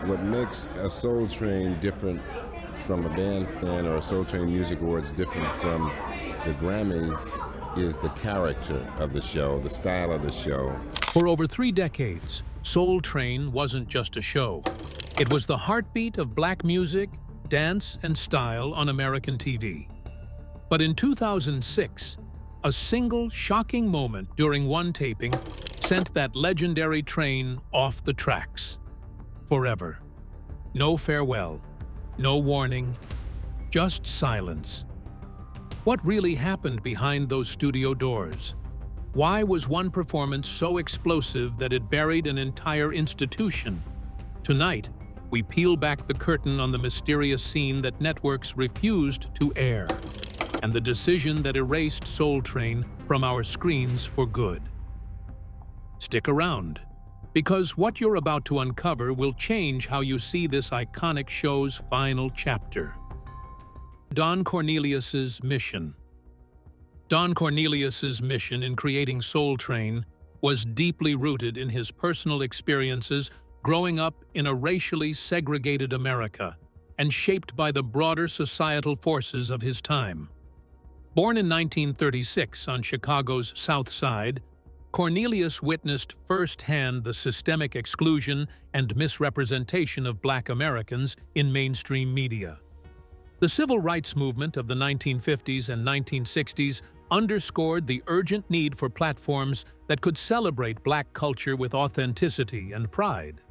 What makes a Soul Train different from a bandstand or a Soul Train Music Awards different from the Grammys is the character of the show, the style of the show. For over 3 decades, Soul Train wasn't just a show. It was the heartbeat of black music, dance, and style on American TV. But in 2006, a single shocking moment during one taping sent that legendary train off the tracks. Forever. No farewell, no warning, just silence. What really happened behind those studio doors? Why was one performance so explosive that it buried an entire institution? Tonight, we peel back the curtain on the mysterious scene that networks refused to air, and the decision that erased Soul Train from our screens for good. Stick around, because what you're about to uncover will change how you see this iconic show's final chapter. Don Cornelius's mission. Don Cornelius's mission in creating Soul Train was deeply rooted in his personal experiences growing up in a racially segregated America and shaped by the broader societal forces of his time. Born in 1936 on Chicago's South Side, Cornelius witnessed firsthand the systemic exclusion and misrepresentation of Black Americans in mainstream media. The civil rights movement of the 1950s and 1960s underscored the urgent need for platforms that could celebrate Black culture with authenticity and pride.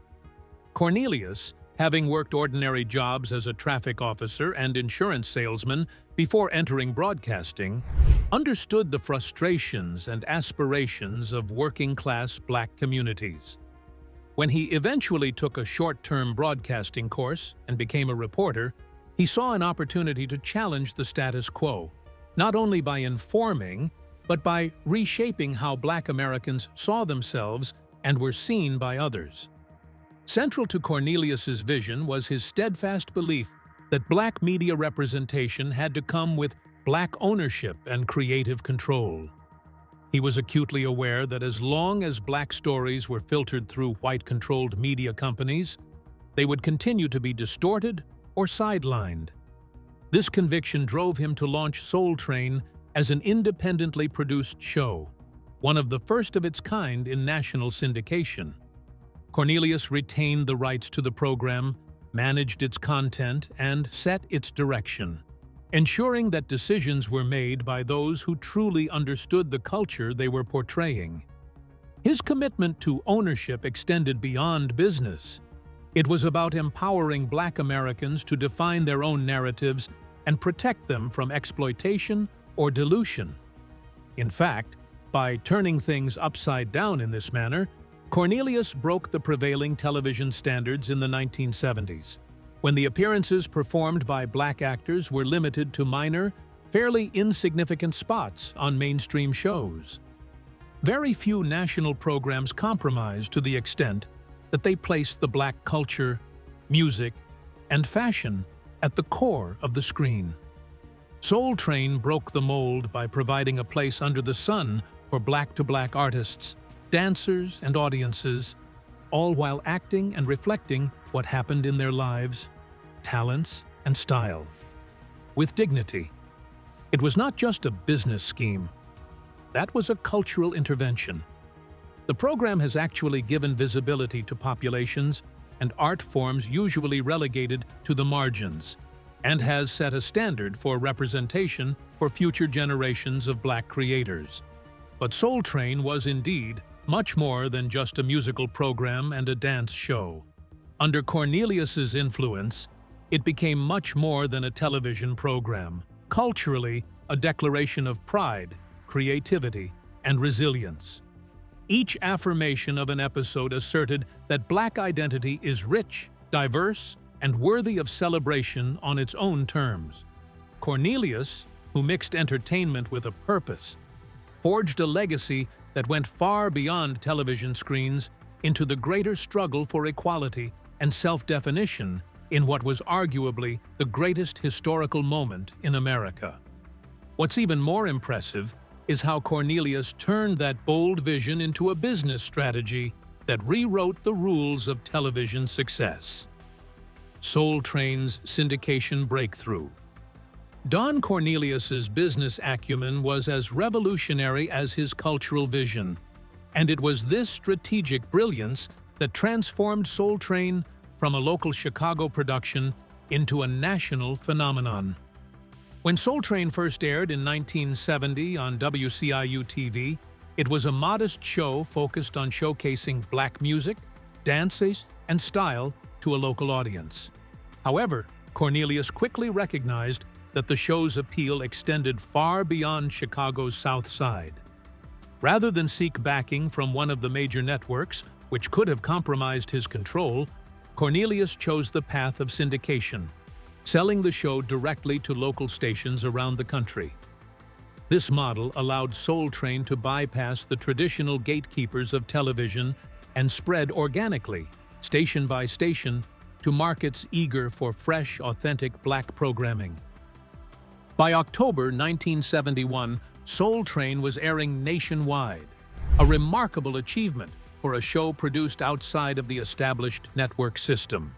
Cornelius, having worked ordinary jobs as a traffic officer and insurance salesman before entering broadcasting, understood the frustrations and aspirations of working-class Black communities. When he eventually took a short-term broadcasting course and became a reporter, he saw an opportunity to challenge the status quo, not only by informing, but by reshaping how Black Americans saw themselves and were seen by others. Central to Cornelius's vision was his steadfast belief that Black media representation had to come with Black ownership and creative control. He was acutely aware that as long as Black stories were filtered through white-controlled media companies, they would continue to be distorted or sidelined. This conviction drove him to launch Soul Train as an independently produced show, one of the first of its kind in national syndication. Cornelius retained the rights to the program, managed its content, and set its direction, ensuring that decisions were made by those who truly understood the culture they were portraying. His commitment to ownership extended beyond business. It was about empowering Black Americans to define their own narratives and protect them from exploitation or dilution. In fact, by turning things upside down in this manner, Cornelius broke the prevailing television standards in the 1970s, when the appearances performed by Black actors were limited to minor, fairly insignificant spots on mainstream shows. Very few national programs compromised to the extent that they placed the Black culture, music, and fashion at the core of the screen. Soul Train broke the mold by providing a place under the sun for Black-to-Black artists, dancers, and audiences, all while acting and reflecting what happened in their lives, talents, and style. With dignity. It was not just a business scheme. That was a cultural intervention. The program has actually given visibility to populations and art forms usually relegated to the margins, and has set a standard for representation for future generations of Black creators. But Soul Train was indeed much more than just a musical program and a dance show. Under Cornelius's influence, it became much more than a television program, culturally a declaration of pride, creativity, and resilience. Each affirmation of an episode asserted that Black identity is rich, diverse, and worthy of celebration on its own terms. Cornelius, who mixed entertainment with a purpose, forged a legacy that went far beyond television screens into the greater struggle for equality and self-definition in what was arguably the greatest historical moment in America. What's even more impressive is how Cornelius turned that bold vision into a business strategy that rewrote the rules of television success. Soul Train's syndication breakthrough. Don Cornelius's business acumen was as revolutionary as his cultural vision, and it was this strategic brilliance that transformed Soul Train from a local Chicago production into a national phenomenon. When Soul Train first aired in 1970 on WCIU-TV, it was a modest show focused on showcasing black music, dances, and style to a local audience. However, Cornelius quickly recognized that the show's appeal extended far beyond Chicago's South Side. Rather than seek backing from one of the major networks, which could have compromised his control, Cornelius chose the path of syndication, selling the show directly to local stations around the country. This model allowed Soul Train to bypass the traditional gatekeepers of television and spread organically, station by station, to markets eager for fresh, authentic black programming. By October 1971, Soul Train was airing nationwide, a remarkable achievement for a show produced outside of the established network system.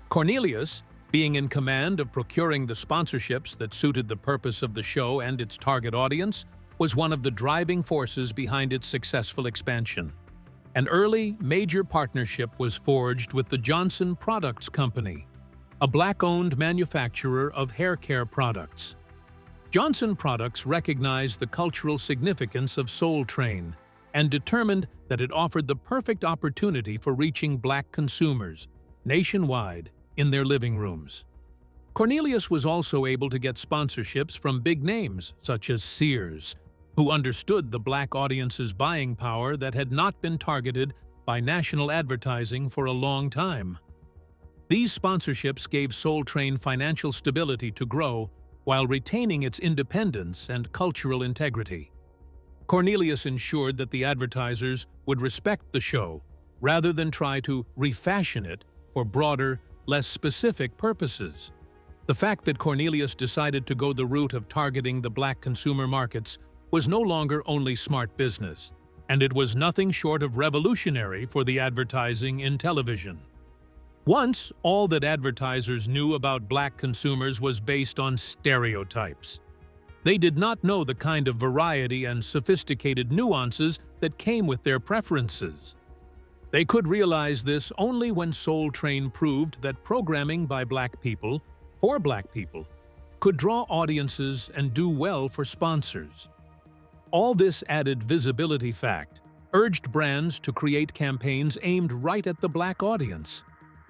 Cornelius, being in command of procuring the sponsorships that suited the purpose of the show and its target audience, was one of the driving forces behind its successful expansion. An early, major partnership was forged with the Johnson Products Company, a black-owned manufacturer of hair care products. Johnson Products recognized the cultural significance of Soul Train and determined that it offered the perfect opportunity for reaching black consumers nationwide in their living rooms. Cornelius was also able to get sponsorships from big names such as Sears, who understood the black audience's buying power that had not been targeted by national advertising for a long time. These sponsorships gave Soul Train financial stability to grow while retaining its independence and cultural integrity. Cornelius ensured that the advertisers would respect the show rather than try to refashion it for broader, less specific purposes. The fact that Cornelius decided to go the route of targeting the black consumer markets was no longer only smart business, and it was nothing short of revolutionary for the advertising in television. Once, all that advertisers knew about black consumers was based on stereotypes. They did not know the kind of variety and sophisticated nuances that came with their preferences. They could realize this only when Soul Train proved that programming by black people, for black people, could draw audiences and do well for sponsors. All this added visibility fact urged brands to create campaigns aimed right at the black audience,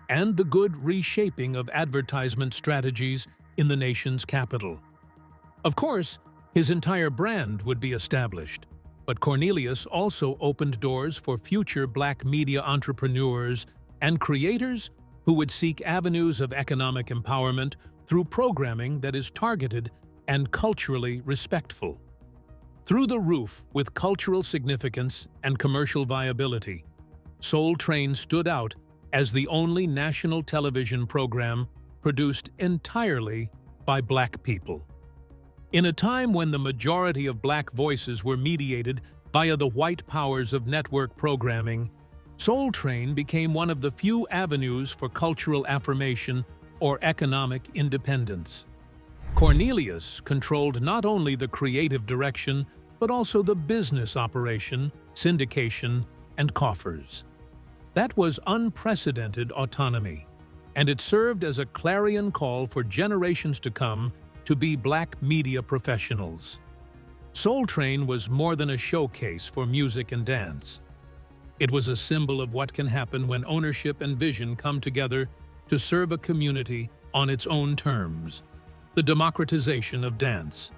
and the good reshaping of advertisement strategies in the nation's capital. Of course, his entire brand would be established, but Cornelius also opened doors for future black media entrepreneurs and creators who would seek avenues of economic empowerment through programming that is targeted and culturally respectful. Through the roof with cultural significance and commercial viability, Soul Train stood out as the only national television program produced entirely by black people. In a time when the majority of black voices were mediated via the white powers of network programming, Soul Train became one of the few avenues for cultural affirmation or economic independence. Cornelius controlled not only the creative direction, but also the business operation, syndication, and coffers. That was unprecedented autonomy, and it served as a clarion call for generations to come to be black media professionals. Soul Train was more than a showcase for music and dance. It was a symbol of what can happen when ownership and vision come together to serve a community on its own terms. The democratization of dance.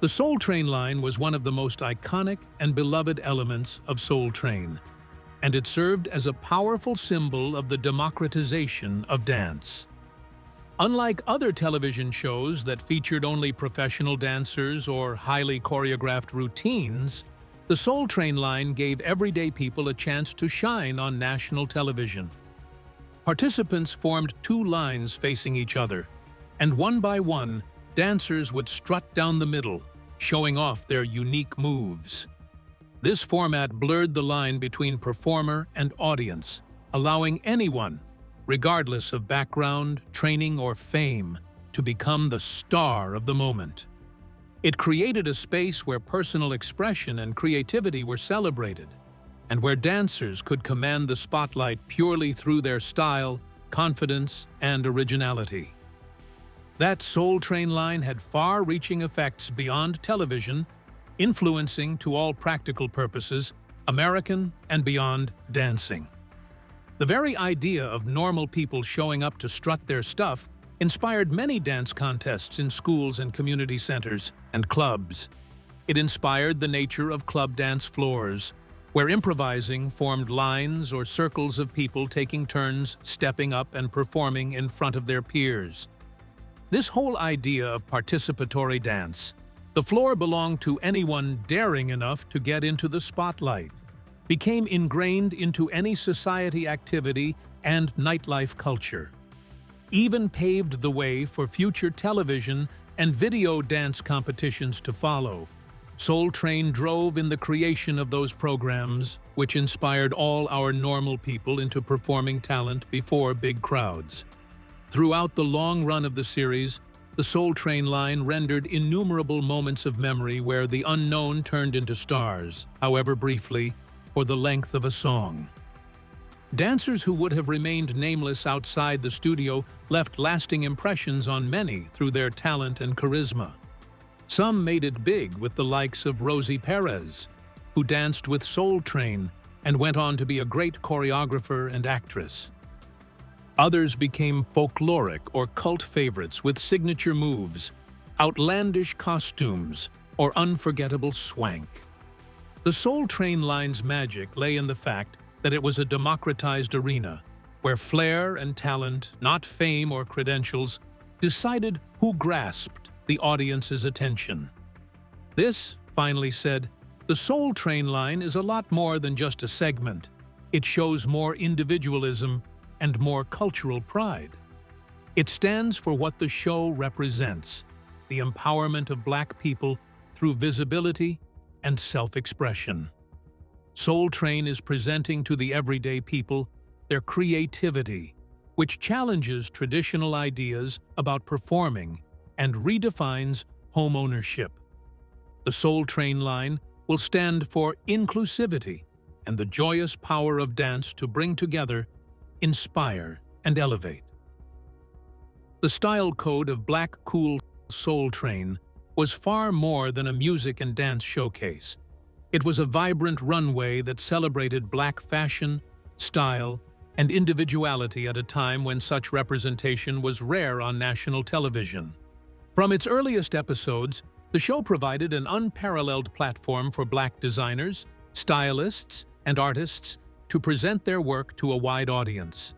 The Soul Train line was one of the most iconic and beloved elements of Soul Train, and it served as a powerful symbol of the democratization of dance. Unlike other television shows that featured only professional dancers or highly choreographed routines, the Soul Train line gave everyday people a chance to shine on national television. Participants formed two lines facing each other, and one by one, dancers would strut down the middle, showing off their unique moves. This format blurred the line between performer and audience, allowing anyone, regardless of background, training, or fame, to become the star of the moment. It created a space where personal expression and creativity were celebrated, and where dancers could command the spotlight purely through their style, confidence, and originality. That Soul Train line had far-reaching effects beyond television, influencing, to all practical purposes, American and beyond dancing. The very idea of normal people showing up to strut their stuff inspired many dance contests in schools and community centers and clubs. It inspired the nature of club dance floors, where improvising formed lines or circles of people taking turns stepping up and performing in front of their peers. This whole idea of participatory dance, the floor belonged to anyone daring enough to get into the spotlight, became ingrained into any society activity and nightlife culture. Even paved the way for future television and video dance competitions to follow. Soul Train drove in the creation of those programs, which inspired all our normal people into performing talent before big crowds. Throughout the long run of the series, the Soul Train line rendered innumerable moments of memory where the unknown turned into stars, however briefly, for the length of a song. Dancers who would have remained nameless outside the studio left lasting impressions on many through their talent and charisma. Some made it big with the likes of Rosie Perez, who danced with Soul Train and went on to be a great choreographer and actress. Others became folkloric or cult favorites with signature moves, outlandish costumes, or unforgettable swank. The Soul Train line's magic lay in the fact that it was a democratized arena, where flair and talent, not fame or credentials, decided who grasped the audience's attention. This, finally said, the Soul Train line is a lot more than just a segment. It shows more individualism and more cultural pride. It stands for what the show represents, the empowerment of Black people through visibility and self-expression. Soul Train is presenting to the everyday people their creativity, which challenges traditional ideas about performing and redefines home ownership. The Soul Train line will stand for inclusivity and the joyous power of dance to bring together, inspire, and elevate. The style code of Black Cool Soul Train was far more than a music and dance showcase. It was a vibrant runway that celebrated Black fashion, style, and individuality at a time when such representation was rare on national television. From its earliest episodes, the show provided an unparalleled platform for Black designers, stylists, and artists to present their work to a wide audience.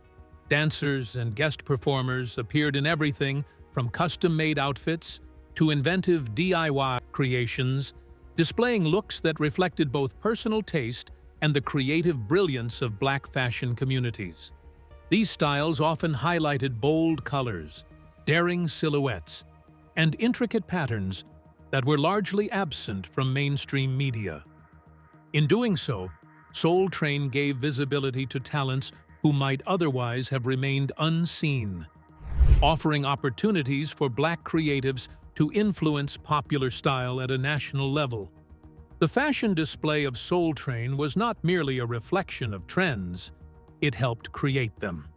Dancers and guest performers appeared in everything from custom-made outfits to inventive DIY creations, displaying looks that reflected both personal taste and the creative brilliance of Black fashion communities. These styles often highlighted bold colors, daring silhouettes, and intricate patterns that were largely absent from mainstream media. In doing so, Soul Train gave visibility to talents who might otherwise have remained unseen, offering opportunities for Black creatives to influence popular style at a national level. The fashion display of Soul Train was not merely a reflection of trends, it helped create them.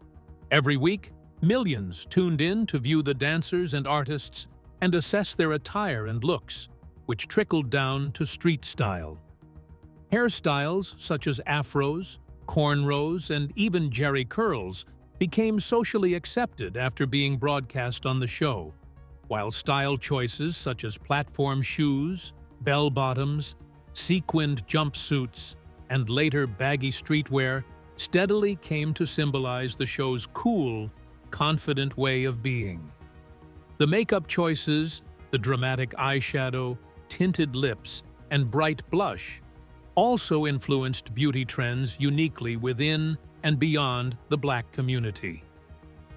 Every week, millions tuned in to view the dancers and artists and assess their attire and looks, which trickled down to street style. Hairstyles such as afros, cornrows, and even jerry curls became socially accepted after being broadcast on the show, while style choices such as platform shoes, bell-bottoms, sequined jumpsuits, and later baggy streetwear steadily came to symbolize the show's cool, confident way of being. The makeup choices, the dramatic eyeshadow, tinted lips, and bright blush also influenced beauty trends uniquely within and beyond the Black community.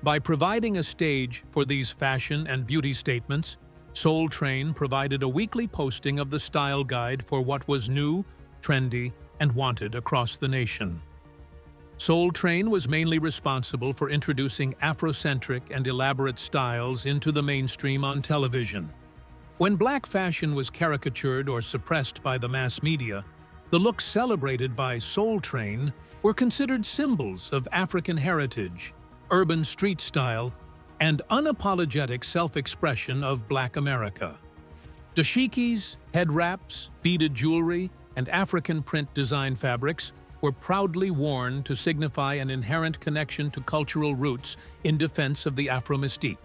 By providing a stage for these fashion and beauty statements, Soul Train provided a weekly posting of the style guide for what was new, trendy, and wanted across the nation. Soul Train was mainly responsible for introducing Afrocentric and elaborate styles into the mainstream on television. When black fashion was caricatured or suppressed by the mass media, the looks celebrated by Soul Train were considered symbols of African heritage, urban street style, and unapologetic self-expression of Black America. Dashikis, head wraps, beaded jewelry, and African print design fabrics were proudly worn to signify an inherent connection to cultural roots in defense of the Afro mystique.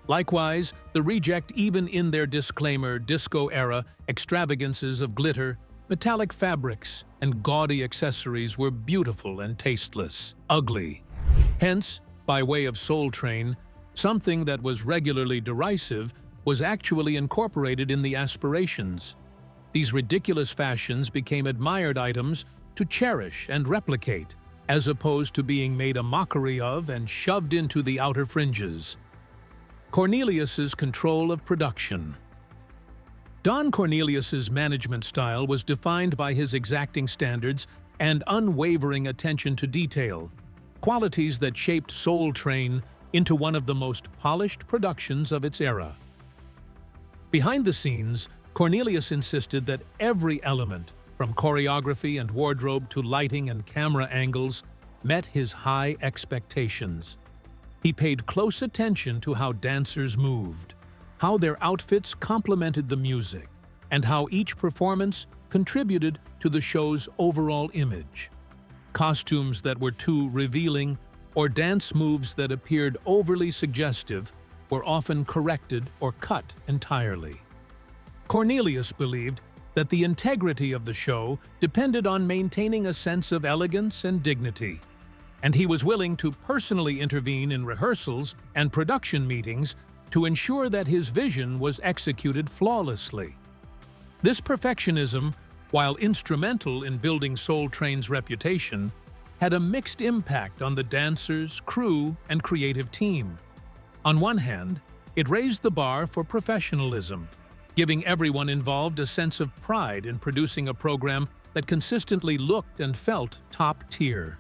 Likewise, the reject even in their disclaimer disco-era extravagances of glitter, metallic fabrics, and gaudy accessories were beautiful and tasteless, ugly. Hence, by way of Soul Train, something that was regularly derisive was actually incorporated in the aspirations. These ridiculous fashions became admired items to cherish and replicate, as opposed to being made a mockery of and shoved into the outer fringes. Cornelius's control of production. Don Cornelius's management style was defined by his exacting standards and unwavering attention to detail, qualities that shaped Soul Train into one of the most polished productions of its era. Behind the scenes, Cornelius insisted that every element, from choreography and wardrobe to lighting and camera angles, met his high expectations. He paid close attention to how dancers moved, how their outfits complemented the music, and how each performance contributed to the show's overall image. Costumes that were too revealing or dance moves that appeared overly suggestive were often corrected or cut entirely. Cornelius believed that the integrity of the show depended on maintaining a sense of elegance and dignity, and he was willing to personally intervene in rehearsals and production meetings to ensure that his vision was executed flawlessly. This perfectionism, while instrumental in building Soul Train's reputation, had a mixed impact on the dancers, crew, and creative team. On one hand, it raised the bar for professionalism, giving everyone involved a sense of pride in producing a program that consistently looked and felt top-tier.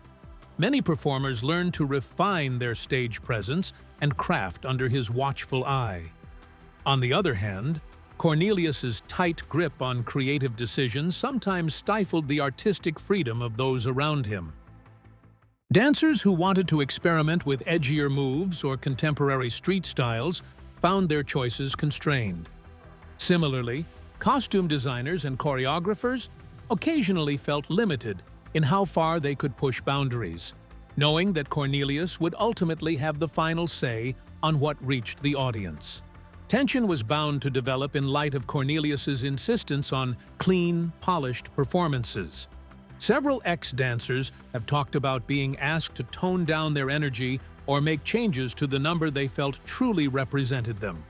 Many performers learned to refine their stage presence and craft under his watchful eye. On the other hand, Cornelius's tight grip on creative decisions sometimes stifled the artistic freedom of those around him. Dancers who wanted to experiment with edgier moves or contemporary street styles found their choices constrained. Similarly, costume designers and choreographers occasionally felt limited in how far they could push boundaries, knowing that Cornelius would ultimately have the final say on what reached the audience. Tension was bound to develop in light of Cornelius's insistence on clean, polished performances. Several ex-dancers have talked about being asked to tone down their energy or make changes to the number they felt truly represented them.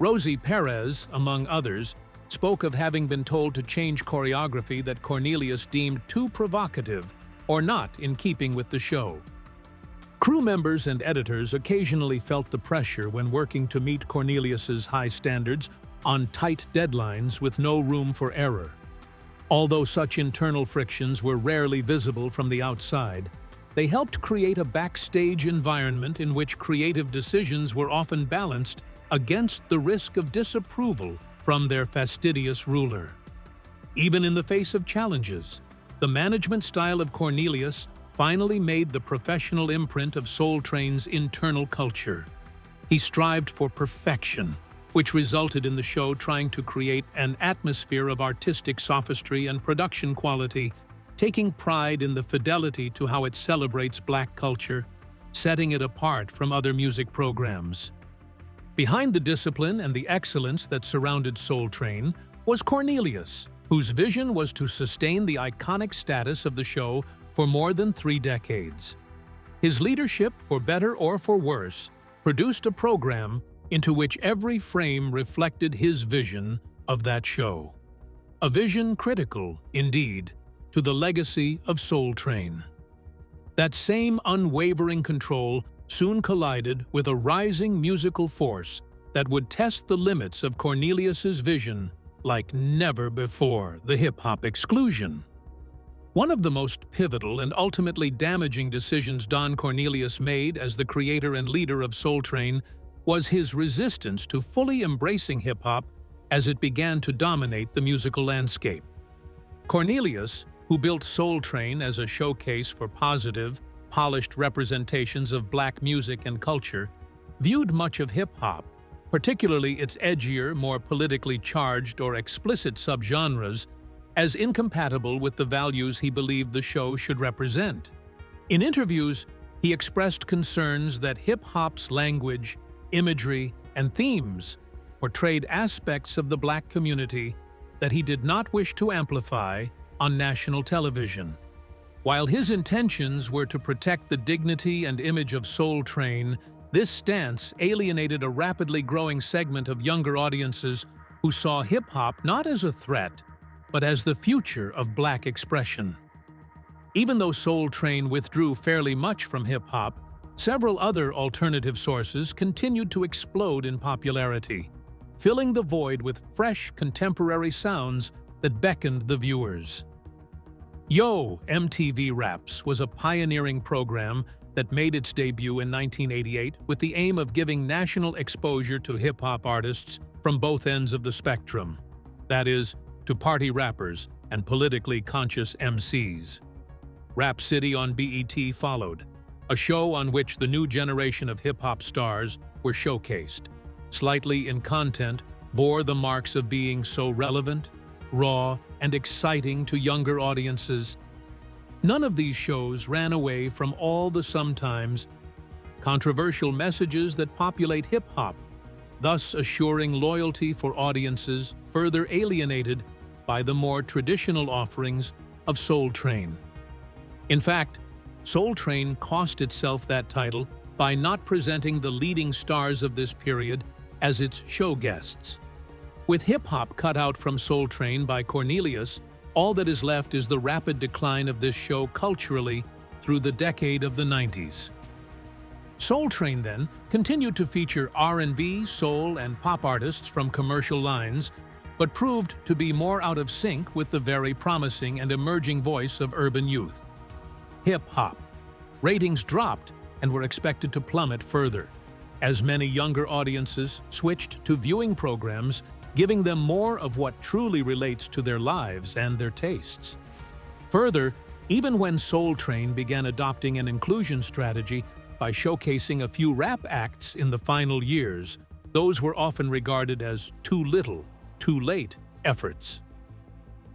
Rosie Perez, among others, spoke of having been told to change choreography that Cornelius deemed too provocative or not in keeping with the show. Crew members and editors occasionally felt the pressure when working to meet Cornelius's high standards on tight deadlines with no room for error. Although such internal frictions were rarely visible from the outside, they helped create a backstage environment in which creative decisions were often balanced against the risk of disapproval from their fastidious ruler. Even in the face of challenges, the management style of Cornelius finally made the professional imprint of Soul Train's internal culture. He strived for perfection, which resulted in the show trying to create an atmosphere of artistic sophistry and production quality, taking pride in the fidelity to how it celebrates Black culture, setting it apart from other music programs. Behind the discipline and the excellence that surrounded Soul Train was Cornelius, whose vision was to sustain the iconic status of the show for more than 3 decades. His leadership, for better or for worse, produced a program into which every frame reflected his vision of that show. A vision critical, indeed, to the legacy of Soul Train. That same unwavering control soon collided with a rising musical force that would test the limits of Cornelius's vision like never before: the hip-hop exclusion. One of the most pivotal and ultimately damaging decisions Don Cornelius made as the creator and leader of Soul Train was his resistance to fully embracing hip-hop as it began to dominate the musical landscape. Cornelius, who built Soul Train as a showcase for positive, polished representations of black music and culture, viewed much of hip-hop, particularly its edgier, more politically charged or explicit subgenres, as incompatible with the values he believed the show should represent. In interviews, he expressed concerns that hip-hop's language, imagery, and themes portrayed aspects of the black community that he did not wish to amplify on national television. While his intentions were to protect the dignity and image of Soul Train, this stance alienated a rapidly growing segment of younger audiences who saw hip-hop not as a threat, but as the future of black expression. Even though Soul Train withdrew fairly much from hip-hop, several other alternative sources continued to explode in popularity, filling the void with fresh, contemporary sounds that beckoned the viewers. Yo! MTV Raps was a pioneering program that made its debut in 1988 with the aim of giving national exposure to hip-hop artists from both ends of the spectrum, that is, to party rappers and politically conscious MCs. Rap City on BET followed, a show on which the new generation of hip-hop stars were showcased. Slightly in content, bore the marks of being so relevant, raw, and exciting to younger audiences. None of these shows ran away from all the sometimes controversial messages that populate hip-hop, thus assuring loyalty for audiences further alienated by the more traditional offerings of Soul Train. In fact, Soul Train cost itself that title by not presenting the leading stars of this period as its show guests. With hip-hop cut out from Soul Train by Cornelius, all that is left is the rapid decline of this show culturally through the decade of the 90s. Soul Train, then, continued to feature R&B, soul, and pop artists from commercial lines, but proved to be more out of sync with the very promising and emerging voice of urban youth. Hip-hop. Ratings dropped and were expected to plummet further, as many younger audiences switched to viewing programs giving them more of what truly relates to their lives and their tastes. Further, even when Soul Train began adopting an inclusion strategy by showcasing a few rap acts in the final years, those were often regarded as too little, too late efforts.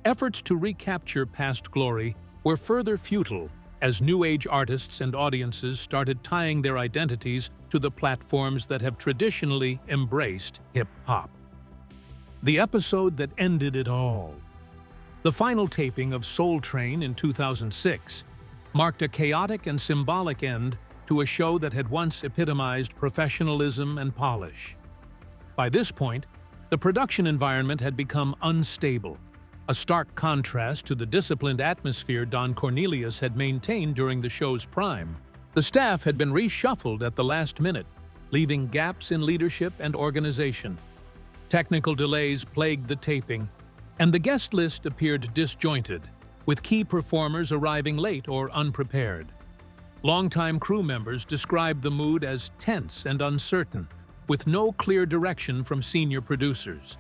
Efforts to recapture past glory were further futile as New Age artists and audiences started tying their identities to the platforms that have traditionally embraced hip-hop. The episode that ended it all. The final taping of Soul Train in 2006 marked a chaotic and symbolic end to a show that had once epitomized professionalism and polish. By this point, the production environment had become unstable, a stark contrast to the disciplined atmosphere Don Cornelius had maintained during the show's prime. The staff had been reshuffled at the last minute, leaving gaps in leadership and organization. Technical delays plagued the taping, and the guest list appeared disjointed, with key performers arriving late or unprepared. Longtime crew members described the mood as tense and uncertain, with no clear direction from senior producers.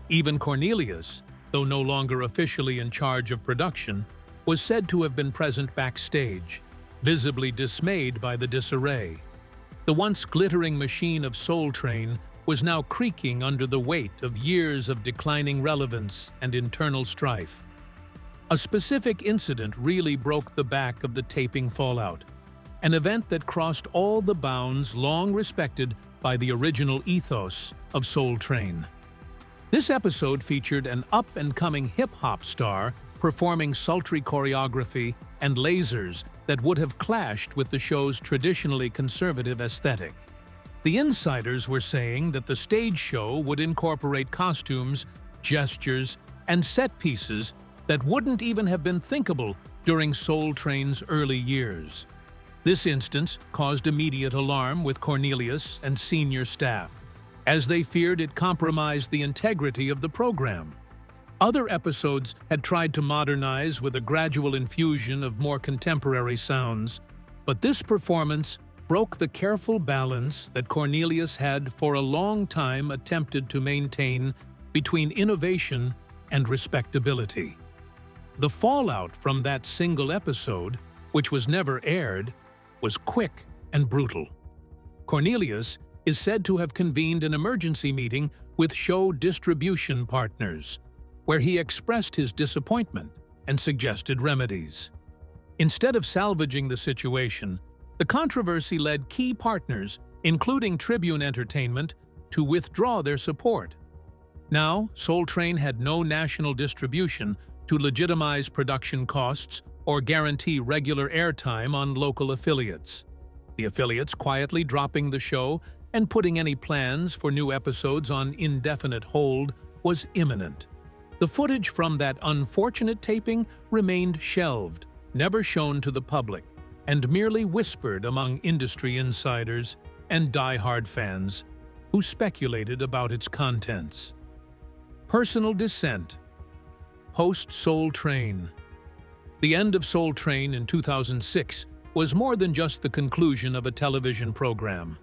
Even Cornelius, though no longer officially in charge of production, was said to have been present backstage, visibly dismayed by the disarray. The once glittering machine of Soul Train was now creaking under the weight of years of declining relevance and internal strife. A specific incident really broke the back of the taping fallout, an event that crossed all the bounds long respected by the original ethos of Soul Train. This episode featured an up-and-coming hip-hop star performing sultry choreography and lasers that would have clashed with the show's traditionally conservative aesthetic. The insiders were saying that the stage show would incorporate costumes, gestures, and set pieces that wouldn't even have been thinkable during Soul Train's early years. This instance caused immediate alarm with Cornelius and senior staff, as they feared it compromised the integrity of the program. Other episodes had tried to modernize with a gradual infusion of more contemporary sounds, but this performance broke the careful balance that Cornelius had for a long time attempted to maintain between innovation and respectability. The fallout from that single episode, which was never aired, was quick and brutal. Cornelius is said to have convened an emergency meeting with show distribution partners, where he expressed his disappointment and suggested remedies. Instead of salvaging the situation, the controversy led key partners, including Tribune Entertainment, to withdraw their support. Now, Soul Train had no national distribution to legitimize production costs or guarantee regular airtime on local affiliates. The affiliates quietly dropping the show and putting any plans for new episodes on indefinite hold was imminent. The footage from that unfortunate taping remained shelved, never shown to the public, and merely whispered among industry insiders and die-hard fans who speculated about its contents. Personal dissent. Post-Soul Train. The end of Soul Train in 2006 was more than just the conclusion of a television program.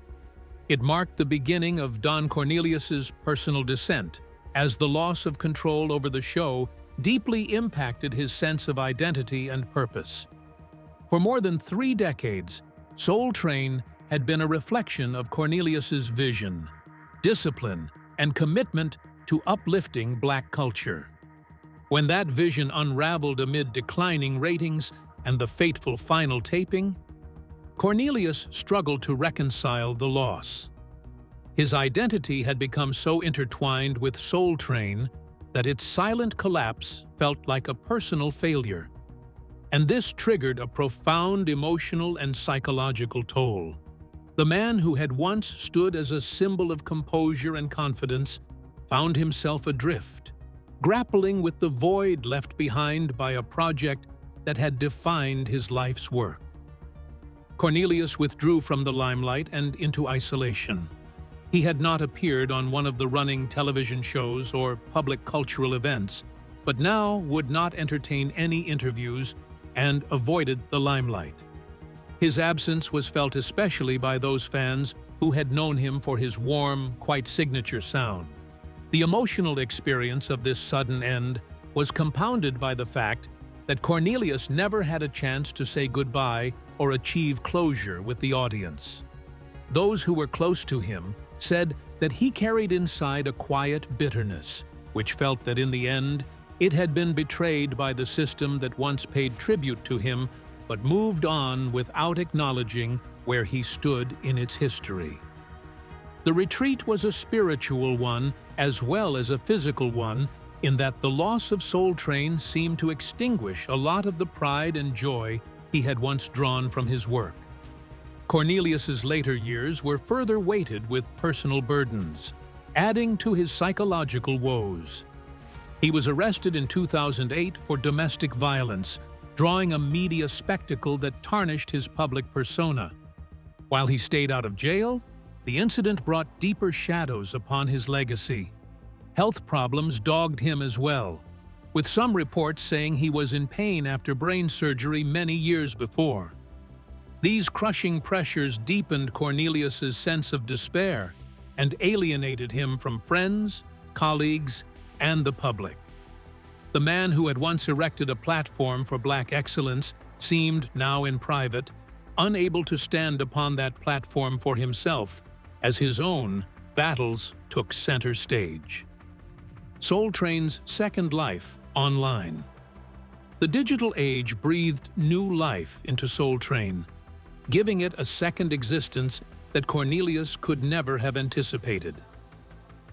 It marked the beginning of Don Cornelius's personal dissent, as the loss of control over the show deeply impacted his sense of identity and purpose. For more than 3 decades, Soul Train had been a reflection of Cornelius's vision, discipline, and commitment to uplifting Black culture. When that vision unraveled amid declining ratings and the fateful final taping, Cornelius struggled to reconcile the loss. His identity had become so intertwined with Soul Train that its silent collapse felt like a personal failure. And this triggered a profound emotional and psychological toll. The man who had once stood as a symbol of composure and confidence found himself adrift, grappling with the void left behind by a project that had defined his life's work. Cornelius withdrew from the limelight and into isolation. He had not appeared on one of the running television shows or public cultural events, but now would not entertain any interviews and avoided the limelight. His absence was felt especially by those fans who had known him for his warm, quite signature sound. The emotional experience of this sudden end was compounded by the fact that Cornelius never had a chance to say goodbye or achieve closure with the audience. Those who were close to him said that he carried inside a quiet bitterness, which felt that in the end, it had been betrayed by the system that once paid tribute to him but moved on without acknowledging where he stood in its history. The retreat was a spiritual one as well as a physical one, in that the loss of Soul Train seemed to extinguish a lot of the pride and joy he had once drawn from his work. Cornelius's later years were further weighted with personal burdens, adding to his psychological woes. He was arrested in 2008 for domestic violence, drawing a media spectacle that tarnished his public persona. While he stayed out of jail, the incident brought deeper shadows upon his legacy. Health problems dogged him as well, with some reports saying he was in pain after brain surgery many years before. These crushing pressures deepened Cornelius's sense of despair and alienated him from friends, colleagues, and the public. The man who had once erected a platform for Black excellence seemed, now in private, unable to stand upon that platform for himself, as his own battles took center stage. Soul Train's second life online. The digital age breathed new life into Soul Train, giving it a second existence that Cornelius could never have anticipated.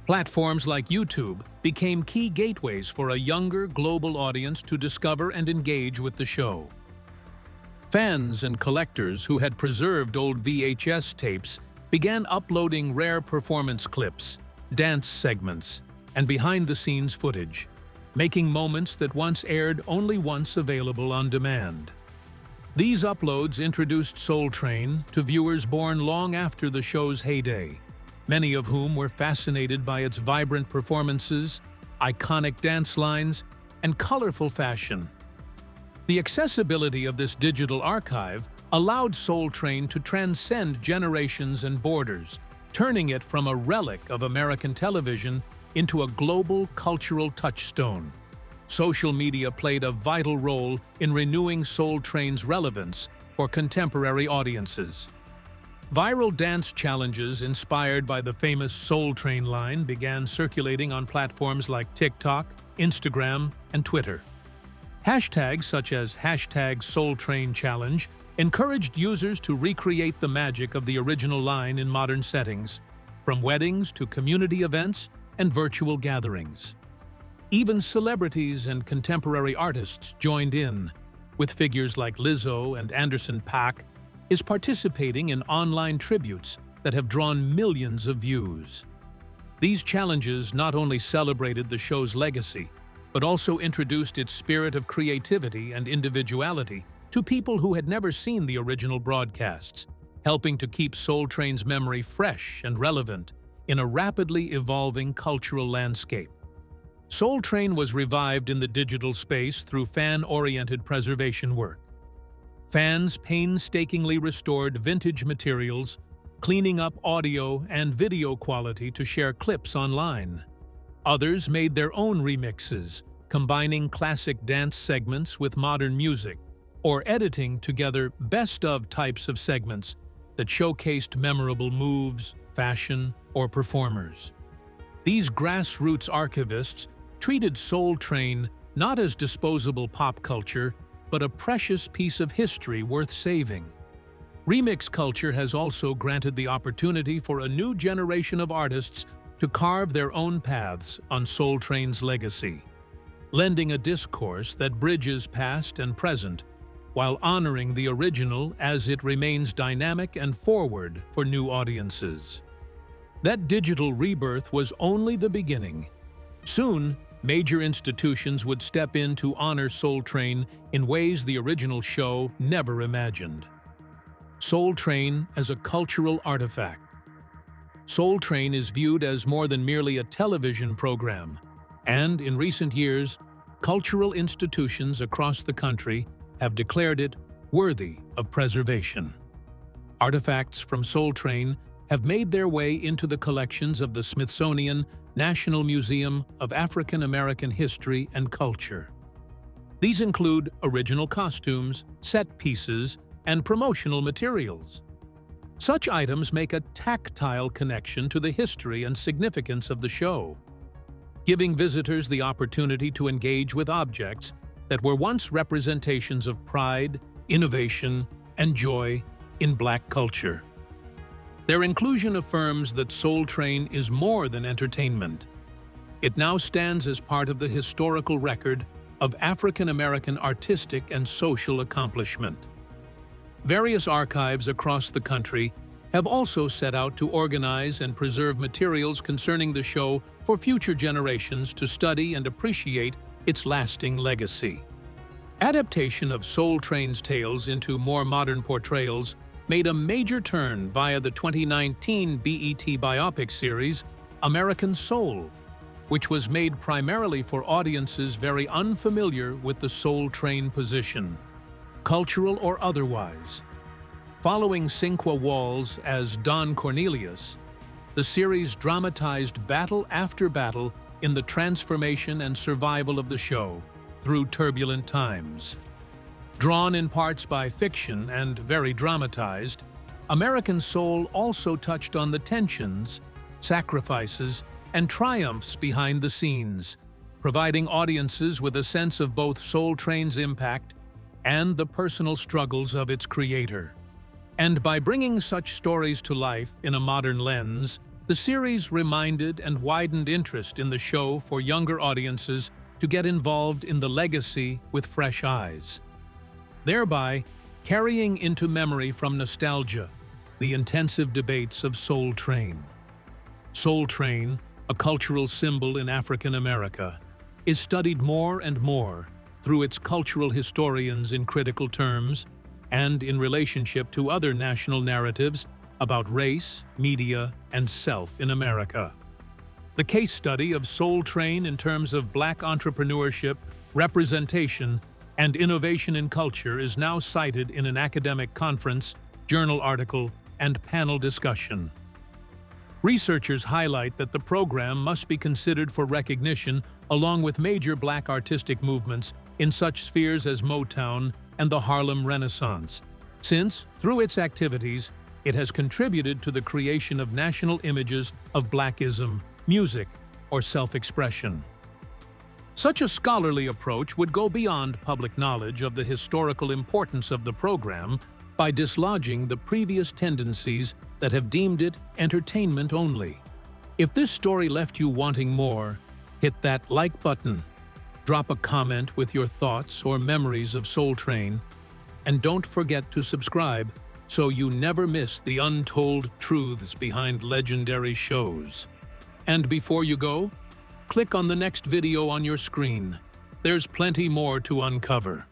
Platforms like YouTube became key gateways for a younger global audience to discover and engage with the show. Fans and collectors who had preserved old VHS tapes began uploading rare performance clips, dance segments, and behind-the-scenes footage, making moments that once aired only once available on demand. These uploads introduced Soul Train to viewers born long after the show's heyday, many of whom were fascinated by its vibrant performances, iconic dance lines, and colorful fashion. The accessibility of this digital archive allowed Soul Train to transcend generations and borders, turning it from a relic of American television into a global cultural touchstone. Social media played a vital role in renewing Soul Train's relevance for contemporary audiences. Viral dance challenges inspired by the famous Soul Train line began circulating on platforms like TikTok, Instagram, and Twitter. Hashtags such as #SoulTrainChallenge encouraged users to recreate the magic of the original line in modern settings, from weddings to community events and virtual gatherings. Even celebrities and contemporary artists joined in, with figures like Lizzo and Anderson .Paak is participating in online tributes that have drawn millions of views. These challenges not only celebrated the show's legacy, but also introduced its spirit of creativity and individuality to people who had never seen the original broadcasts, helping to keep Soul Train's memory fresh and relevant in a rapidly evolving cultural landscape. Soul Train was revived in the digital space through fan-oriented preservation work. Fans painstakingly restored vintage materials, cleaning up audio and video quality to share clips online. Others made their own remixes, combining classic dance segments with modern music, or editing together best-of types of segments that showcased memorable moves, fashion, or performers. These grassroots archivists treated Soul Train not as disposable pop culture, but a precious piece of history worth saving. Remix culture has also granted the opportunity for a new generation of artists to carve their own paths on Soul Train's legacy, lending a discourse that bridges past and present while honoring the original as it remains dynamic and forward for new audiences. That digital rebirth was only the beginning. Soon, major institutions would step in to honor Soul Train in ways the original show never imagined. Soul Train as a cultural artifact. Soul Train is viewed as more than merely a television program, and in recent years, cultural institutions across the country have declared it worthy of preservation. Artifacts from Soul Train have made their way into the collections of the Smithsonian National Museum of African American History and Culture. These include original costumes, set pieces, and promotional materials. Such items make a tactile connection to the history and significance of the show, giving visitors the opportunity to engage with objects that were once representations of pride, innovation, and joy in Black culture. Their inclusion affirms that Soul Train is more than entertainment. It now stands as part of the historical record of African American artistic and social accomplishment. Various archives across the country have also set out to organize and preserve materials concerning the show for future generations to study and appreciate its lasting legacy. Adaptation of Soul Train's tales into more modern portrayals made a major turn via the 2019 BET biopic series American Soul, which was made primarily for audiences very unfamiliar with the Soul Train position, cultural or otherwise. Following Cinqua Walls as Don Cornelius, the series dramatized battle after battle in the transformation and survival of the show through turbulent times. Drawn in parts by fiction and very dramatized, American Soul also touched on the tensions, sacrifices, and triumphs behind the scenes, providing audiences with a sense of both Soul Train's impact and the personal struggles of its creator. And by bringing such stories to life in a modern lens, the series reminded and widened interest in the show for younger audiences to get involved in the legacy with fresh eyes, thereby carrying into memory from nostalgia the intensive debates of Soul Train. Soul Train, a cultural symbol in African America, is studied more and more through its cultural historians in critical terms and in relationship to other national narratives about race, media, and self in America. The case study of Soul Train in terms of Black entrepreneurship, representation, and innovation in culture is now cited in an academic conference, journal article, and panel discussion. Researchers highlight that the program must be considered for recognition along with major Black artistic movements in such spheres as Motown and the Harlem Renaissance, since, through its activities, it has contributed to the creation of national images of Blackism, music, or self-expression. Such a scholarly approach would go beyond public knowledge of the historical importance of the program by dislodging the previous tendencies that have deemed it entertainment only. If this story left you wanting more, hit that like button, drop a comment with your thoughts or memories of Soul Train, and don't forget to subscribe so you never miss the untold truths behind legendary shows. And before you go, click on the next video on your screen. There's plenty more to uncover.